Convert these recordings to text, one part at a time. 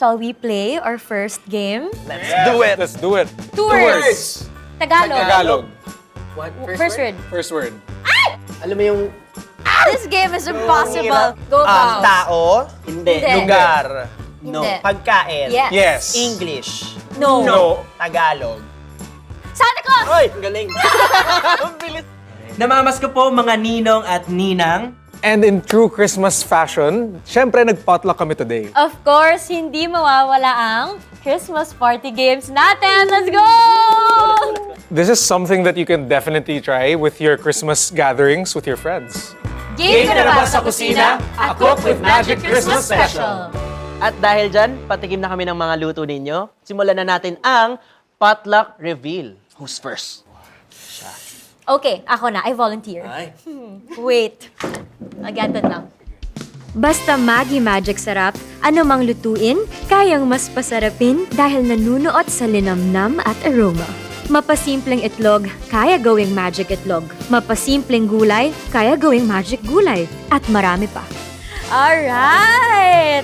Shall we play our first game? Let's do it. Let's do it. Two words. Tagalog. Tagalog. What? First word. First word. Alam mo yung This game is impossible. Go, Baus. Tao, Hindi. lugar, Hindi. pagkain, Yes. Yes. English, No. Tagalog. Santa Claus! Oy, galing. Ang bilis. Namamas ko po mga ninong at ninang. And in true Christmas fashion, syempre nag-potluck kami today. Of course, hindi mawawala ang Christmas party games natin. Let's go! This is something that you can definitely try with your Christmas gatherings with your friends. Game ka na ba sa kusina? A Cook with Magic Christmas Special. At dahil dyan, patikim na kami ng mga luto ninyo. Simulan na natin ang potluck reveal. Who's first? Okay, ako na. I volunteer. Ay. Wait. Agad lang. Basta Maggi Magic Sarap, anumang lutuin, kayang mas pasarapin dahil nanunuot sa linamnam at aroma. Mapasimpleng itlog, kaya gawing magic itlog. Mapasimpleng gulay, kaya gawing magic gulay. At marami pa. Alright!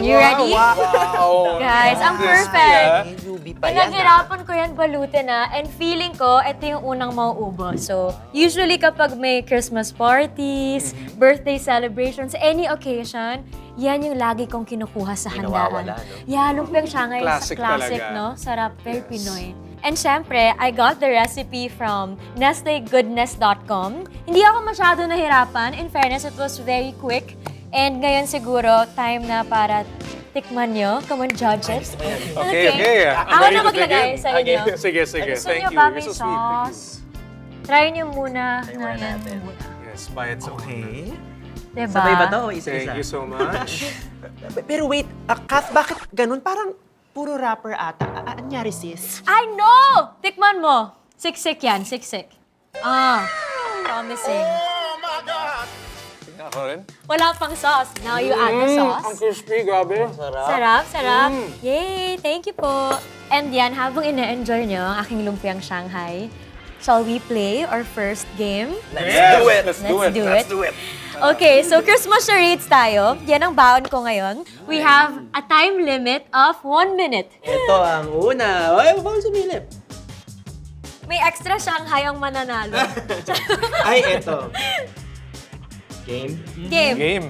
You ready? Wow! Guys, ang Crispy, perfect. Yubi pa yan. Pinaghirapan ko yan balutin and feeling ko, ito yung unang mauubos. So, usually kapag may Christmas parties, birthday celebrations, any occasion, yan yung lagi kong kinukuha sa handaan. nawawala, no? Yeah, lumpiang Shanghai, Classic classic, talaga. no? Sarap, very Pinoy. And syempre, I got the recipe from nestlegoodness.com. Hindi ako masyado nahirapan. In fairness, it was very quick. And ngayon siguro, time na para tikman nyo. Come on, judge it. Okay. Ako na maglagay sa inyo. Sige, sige. Gusto Thank nyo you. ba You're may so sweet. sauce? Try nyo muna. muna natin. Yes, by itself. Okay. Diba? Sabay ba to o isa-isa? Thank you so much. Pero wait, Kath, bakit ganun? Parang puro rapper ata. Anyari sis? I know! Tikman mo. Siksik yan, siksik. Promising. Ako rin. Wala pang sauce. Now you add the Ang sauce. crispy, grabe. Sarap, sarap. Yay! Thank you po. And yan, habang ina-enjoy nyo ang aking lumpiang Shanghai, shall we play our first game? Let's Yes, do it. let's do it. Let's do it. Okay, so Christmas charades tayo. Yan ang baon ko ngayon. We have a time limit of 1 minute. Ito ang una. Ay, bawal sumilip. May extra Shanghai ang mananalo. Ay, ito. Game. Game. Game.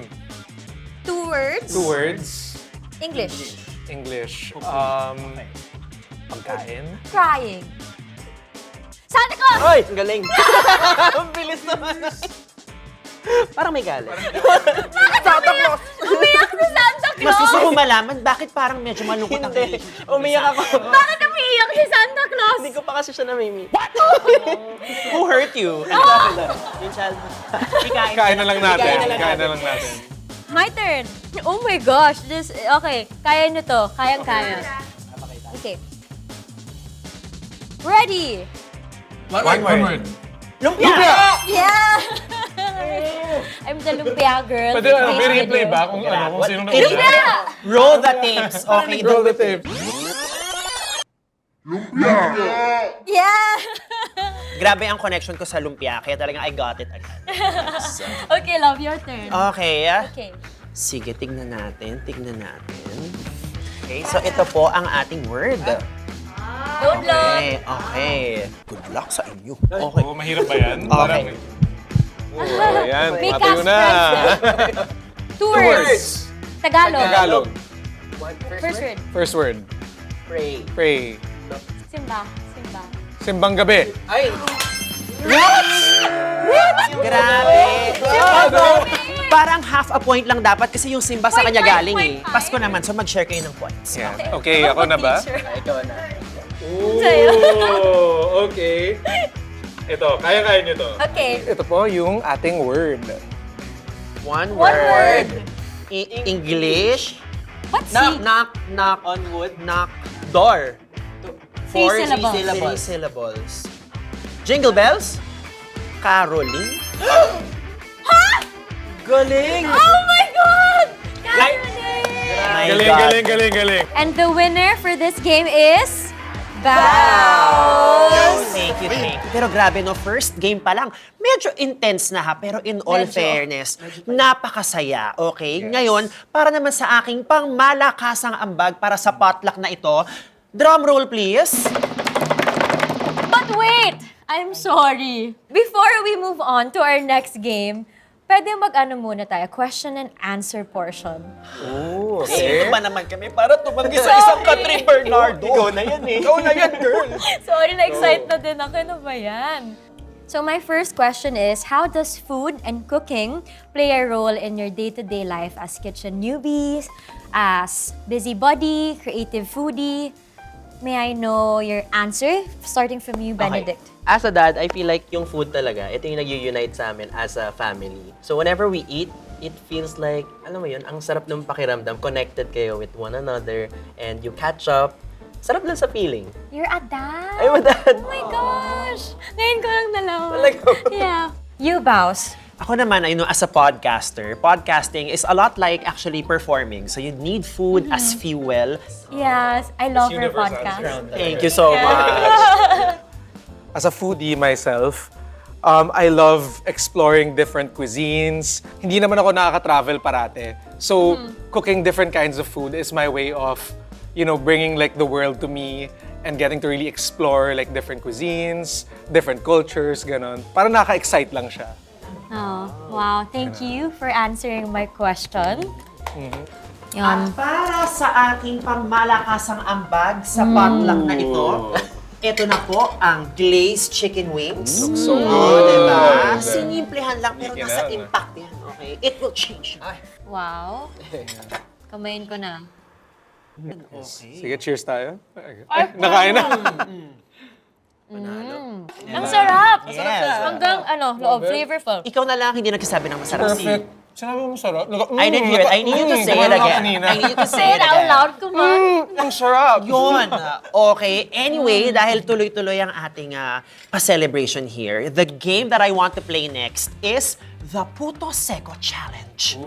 2 words. 2 words. English. English. Pagkain. Crying. Santa Claus! Oy, ang galing. Ang bilis naman. Parang may galit. Umiyak si Santa Mas gusto Claus! ko malaman, bakit parang medyo malungkot ang Hindi. Umiyak ako. Bakit umiiyak si Santa Claus? Hindi ko pa kasi siya namimi. Who hurt you? Yung child. Kain na lang natin. Kain na lang Kain na natin. lang natin. My turn. Oh my gosh. Okay, kaya nyo to. Kayang-kaya. Okay. Ready! One word. Lumpia! Yeah! I'm the lumpia girl. Pwede, may replay ba? Kung sino na Lumpia! Roll the tapes. Okay, Roll the tape. Yeah! Grabe ang connection ko sa lumpia, kaya talagang I got it agad. Okay, love, your turn. Okay. Okay. Sige, tignan natin. Okay, so ito po ang ating word. Don't look. Okay. Good luck sa inyo. Okay. Oh, mahirap ba yan? Okay. Oh, ayan. May Matayo cast na. friends. 2 words. Tagalog. Tagalog. First word. First word. Pray. Pray. Simba. Simbang gabi. Ay! Grabe. Parang half a point lang dapat kasi yung Simba sa kanya galing eh. Pasko naman, so mag-share kayo ng points. Yeah. Okay, ako na ba? Ikaw na. Sa'yo. Oh, okay. Ito, kaya-kaya nyo to. Okay. Ito po yung ating word. One One word. English. What's Knock On wood. knock door. 3 syllables. 3 syllables. Jingle bells. Caroling. Galing! Oh my God! My God. Galing. And the winner for this game is Bows! Thank you. Pero grabe no, first game pa lang, medyo intense na ha, pero in all Medyo. fairness, napakasaya, okay? Ngayon, para naman sa aking pangmalakasang ambag para sa potluck na ito, drum roll please. But wait! I'm sorry. Before we move on to our next game, pwede mag-ano muna tayo, question and answer portion. Sino ba naman kami para tumanggi sa isang Catherine Bernardo? Ikaw na yan eh. Ikaw na yan, girl. Sorry, na-excite na din ako. Ano ba yan? So my first question is, how does food and cooking play a role in your day-to-day life as kitchen newbies, as busybody, creative foodie? May I know your answer? Starting from you, Benedict. Okay. As a dad, I feel like yung food talaga, ito yung nag-unite sa amin as a family. So whenever we eat, it feels like, alam mo yun, ang sarap ng pakiramdam, connected kayo with one another, and you catch up. Sarap lang sa feeling. You're a dad? I'm a dad. Oh my gosh! Ngayon ko lang nalaman. Talaga? Yeah. You, Baus. Ako naman, as a podcaster, podcasting is a lot like actually performing. So you need food as fuel. Yes, I love your podcast. Thank you so much. As a foodie myself, I love exploring different cuisines. Hindi naman ako nakaka-travel parate. So, cooking different kinds of food is my way of, bringing like the world to me and getting to really explore like different cuisines, different cultures, ganon. Para nakaka-excite lang siya. Oh, wow. Thank you for answering my question. At para sa aking pangmalakasang ambag sa potluck na ito na po ang glazed chicken wings. So Diba? good. Sinimplehan lang pero Hindi nasa na. impact yan. Okay? It will change. Wow. Kamayin ko na. Sige, cheers tayo. Ay, nakain na. Ang sarap! Yes. Hanggang loob, flavorful. Ikaw na lang hindi nagsasabi ng masarap. Perfect. Sinabi mo masarap. I didn't hear it. I need you to say it again. I need you to Say it out loud, come on. Ang sarap. Yun. Okay. Anyway, dahil tuloy-tuloy ang ating pa-celebration here, the game that I want to play next is the Puto Seco Challenge.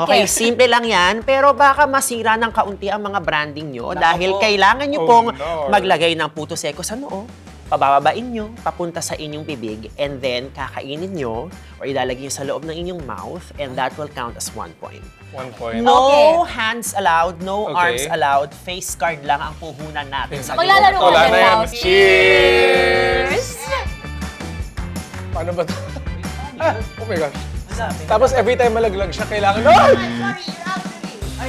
Okay, simple lang yan, pero baka masira ng kaunti ang mga branding nyo dahil kailangan nyo pong no. maglagay ng Puto Seco sa noo, pabababain nyo, papunta sa inyong bibig, and then kakainin nyo or ilalagay nyo sa loob ng inyong mouth, and that will count as 1 point. 1 point. No hands allowed, no Okay. arms allowed, face card lang ang puhunan natin sa Maglalaro ka Wala din, na yan. Baus. Cheers! Paano ba ito? Oh my gosh. Tapos every time malaglag siya, kailangan...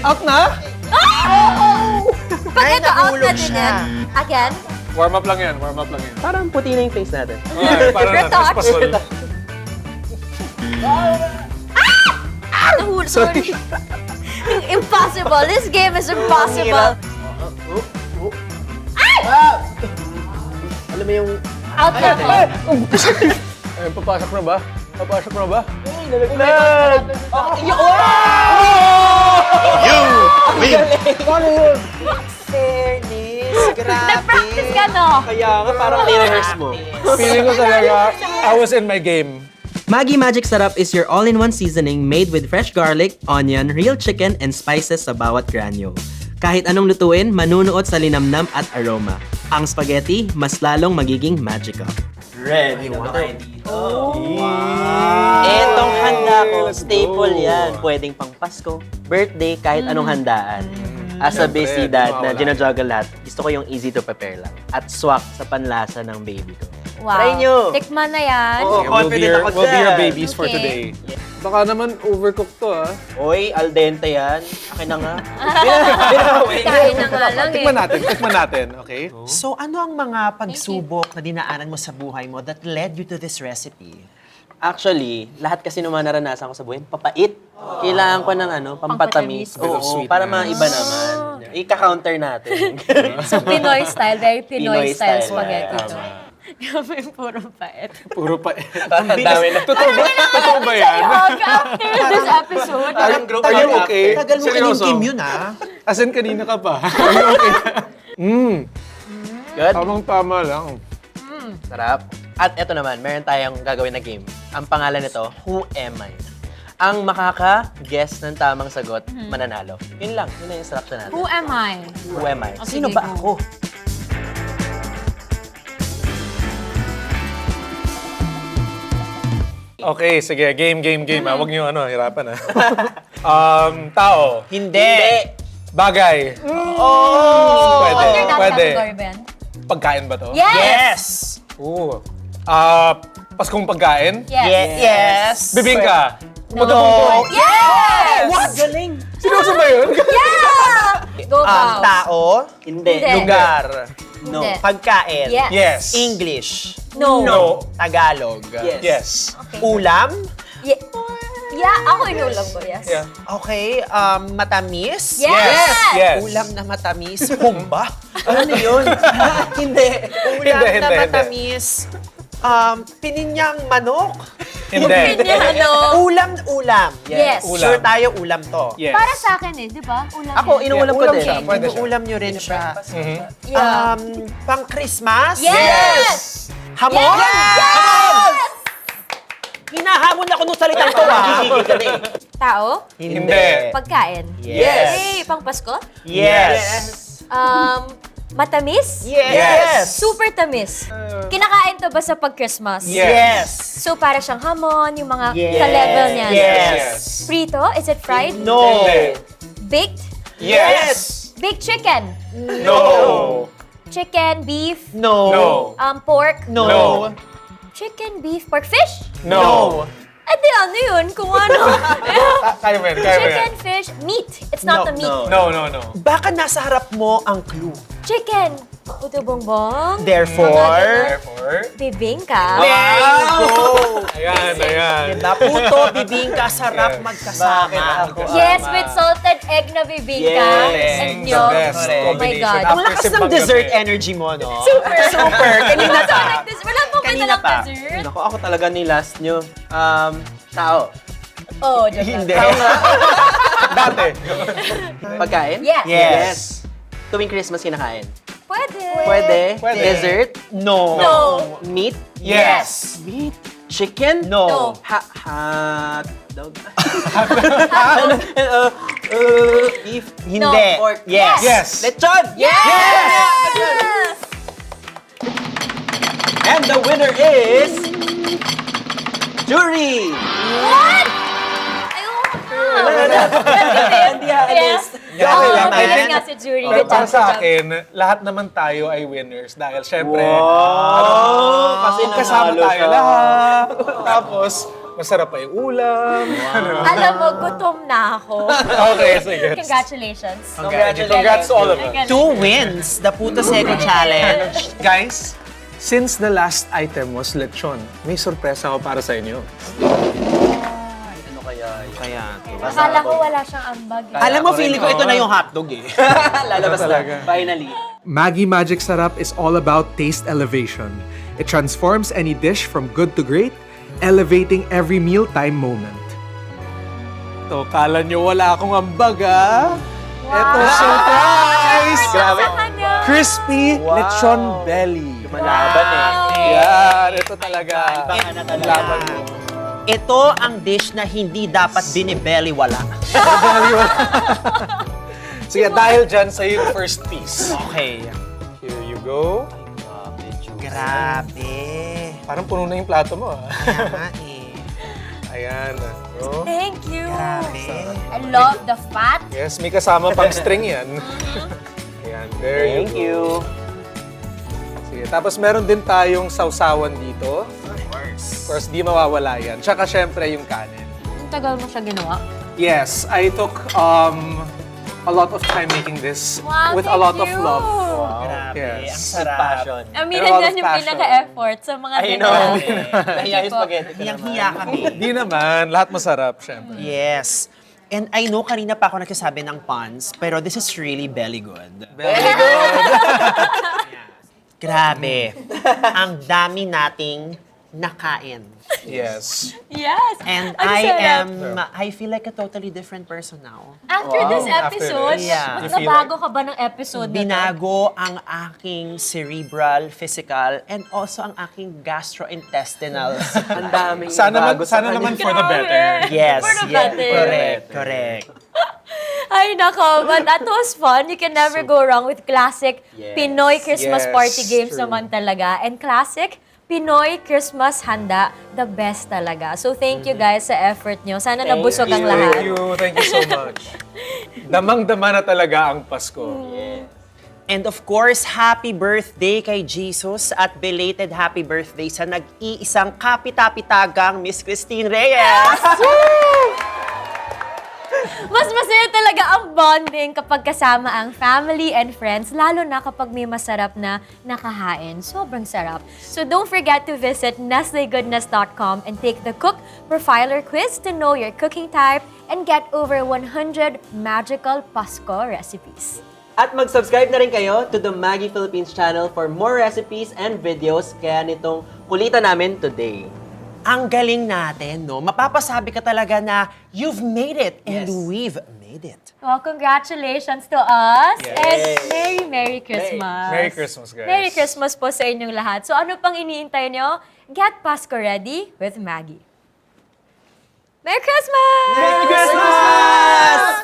Out na? Pag ito, out na nahulog din siya. yan. Again? Warm up lang yan, warm up lang yan. Parang puti na yung face natin. Okay, parang Retouch. natraspasol. Nahulog. Sorry. Impossible. This game is impossible. Alam mo yung... Out na po. Ayun, papasok na ba? Papasok na ba? Fairness, grabe. Nag-practice ka, no? Kaya nga, parang rehearse mo. Feeling ko talaga, I was in my game. Maggi Magic Sarap is your all-in-one seasoning made with fresh garlic, onion, real chicken, and spices sa bawat granule. Kahit anong lutuin, manunuot sa linamnam at aroma. Ang spaghetti, mas lalong magiging magical. Ready na ba kayo dito? Etong handa ko, staple yan. Pwedeng pang Pasko, birthday, kahit anong handaan. As a Siyempre, busy di dad mawala. na ginajuggle lahat, gusto ko yung easy to prepare lang. At swak sa panlasa ng baby ko. Wow. Try nyo. Tikman na yan. Oo. We'll be your, Confident ako we'll be your dyan. babies for Okay. today. Baka naman overcooked to, ah. Oy, al dente yan. Akin na nga. Kain na nga lang eh. Tikman natin, okay? So ano ang mga pagsubok na dinaanan mo sa buhay mo that led you to this recipe? Actually, lahat kasi ng mga naranasan ko sa buhay, papait. Kailangan ko ng pampatamis. Pampatamis. Bit of Oo, sweetness. para maiba naman. Ika-counter natin. So, Pinoy style. Very Pinoy, Pinoy style style, spaghetti yeah. to. Grabe, puro pait. Puro pa. Parang dami na. Totoo ba yan? After this episode, Parang group Are you workout. okay? Tagal mo Seryoso? kinimkim yun, ah. As in, kanina ka pa. Are you okay? Good? Tamang-tama lang. Sarap. At eto naman, meron tayong gagawin na game. Ang pangalan nito, Who Am I? Ang makaka-guess ng tamang sagot, mananalo. Yun lang. Yun na yung instruction natin. who am I? Who am I? Oh, Sino sige, ba go. ako? Okay, sige. Game. Huwag niyo hirapan tao. Hindi. Bagay. Under that Pwede. category ba yan? Pagkain ba to? Yes! Yes. Oo. Paskong pagkain? Yes. Bibingka. No. Yes! What? Galing. Seryoso ba yun? Go, Pao. Tao. Hindi. Hindi. Lugar. No. Hindi. Pagkain. Yes. Yes. English. No. No. Tagalog. Yes. Yes. Okay. Ulam. Ako inulam ko, yes. Yeah. Okay. Matamis. Yes! Yes. Ulam na matamis. Humba. Ano yun? Hindi. Ulam Hindi, na hindi. matamis. Pininyang manok. Hindi. Ulam. Yes. Ulam. Sure tayo, ulam to. Yes. Para sa akin di ba? Ulam Ako, yan. inuulam ko ulam din. siya. Pwede siya. Inuulam nyo rin siya. Yeah. Pang Christmas. Yes! Hamon. Yes! Hinahamon ako nung salitang to Gigigil ka na eh. Tao? Hindi. Pagkain? Yes. Hey, pang Pasko? Yes. Matamis? Yes. Super tamis. Kinakain to ba sa pag-Christmas? Yes. So, para siyang hamon, yung mga Yes. ka-level niyan. Yes. Prito? Is it fried? No. Hindi. Baked? Yes. Baked chicken? No. Chicken, beef? No. Pork? No. Chicken, beef, pork, fish? No. Di ano yun? Kung ano. Kaya mo yan. Chicken, fish, meat. It's not No, the meat. No. Baka nasa harap mo ang clue. Chicken. Puto bongbong. Therefore, Bibingka. there you go. Ayan. Diba? Puto, bibingka, sarap magkasama. Yes, with salted egg na bibingka. Yes. And The yun. best Oh my combination. God. Ang lakas ng Simbang dessert gabi. energy mo, no? Super. Super. Kanina Wala pa. like this. Wala po kayo Kanina nalang pa. dessert. Naku, ako talaga ni last nyo. Tao. Oh, joke lang. Hindi. Dati. Yes. Pagkain? Yes. Tuwing Christmas kinakain. Pwede. Pwede. Pwede. Dessert? No. No. Meat? Yes. Meat? Chicken? No. No. Hot dog? Beef? Hindi. No. Pork? Yes. Yes. Lechon? Yes! And the winner is... Jury! What? Ayoko Hindi aalis. Okay lang. I Magaling think- nga si Jury. Pero Good para job, sa good job. akin, lahat naman tayo ay winners dahil syempre, Kasi kasama nanalo tayo siya. lahat. Tapos, masarap pa yung ulam. Alam mo, gutom na ako. Okay, sige. Congratulations. Congrats to all of us. 2 wins. The Puto Seco Challenge. Guys, since the last item was lechon, may sorpresa ako para sa inyo. Ano kaya yun? Kaya, Akala ko wala siyang ambag. alam mo, feeling ko ito na yung hotdog eh. Lalabas Talaga. na. Finally. Maggi Magic Sarap is all about taste elevation. It transforms any dish from good to great, elevating every mealtime moment. To, kala nyo wala akong ambag, ah? Ito, surprise! Grabe. Crispy lechon belly. Malaban eh. Yan, ito talaga. Iba na talaga. Laban mo. Ito ang dish na hindi dapat binibelly wala. Sige, dahil dyan sa yung first piece. Okay. Here you go. Grabe. Parang puno na yung plato mo, ah. Kaya nga eh. Ayan. Oh. Thank you. Grabe. I love the fat. Yes, may kasama pang string yan. Ayan, there Thank you. Sige, tapos meron din tayong sausawan dito. Of course, di mawawala yan. Tsaka syempre yung kanin. Ang tagal mo siya ginawa. Yes, I took a lot of time making this Wow, with a thank lot of you. love. Grabe. Yes. Ang sarap. Passion. Aminin Pero a lot yan of yung passion. pinaka-effort sa mga I know. ganyan. Nahiya yung spaghetti ko naman. Hiyang-hiya kami. Di naman, lahat masarap, syempre. Yes. And I know kanina pa ako nagsasabi ng puns, pero this is really belly good. Very good. Grabe. Ang dami nating nakain. Yes. Yes. And Ang sarap. I feel like a totally different person now. After this episode, this, Yeah. mas you feel nabago ka ba ng episode na to? Binago ang aking cerebral, physical, and also ang aking gastrointestinal. Ang daming Sana, bago sa sana kanya. naman for the better. Yes, For the yes, better. correct. Ay, nako. But that was fun. You can never go wrong with classic Yes. Pinoy Christmas Yes, party games true. naman talaga. And classic Pinoy Christmas handa, the best talaga. So thank you guys sa effort nyo. Sana nabusog ang lahat. Thank you so much. Damang-dama na talaga ang Pasko. And of course, happy birthday kay Jesus at belated happy birthday sa nag-iisang kapita-pitagang Miss Christine Reyes. Mas masaya talaga ang bonding kapag kasama ang family and friends, lalo na kapag may masarap na nakahain. Sobrang sarap. So don't forget to visit nestlegoodness.com and take the Cook Profiler quiz to know your cooking type and get over 100 magical Pasko recipes. At mag-subscribe na rin kayo to the Maggie Philippines channel for more recipes and videos kaya nitong kulitan namin today. Ang galing natin, no? Mapapasabi ka talaga na you've made it and we've made it. Well, congratulations to us Yes. and Merry Christmas. Merry Christmas, guys. Merry Christmas po sa inyong lahat. So ano pang iniintay nyo? Get Pasko ready with Maggie. Merry Christmas! Merry Christmas!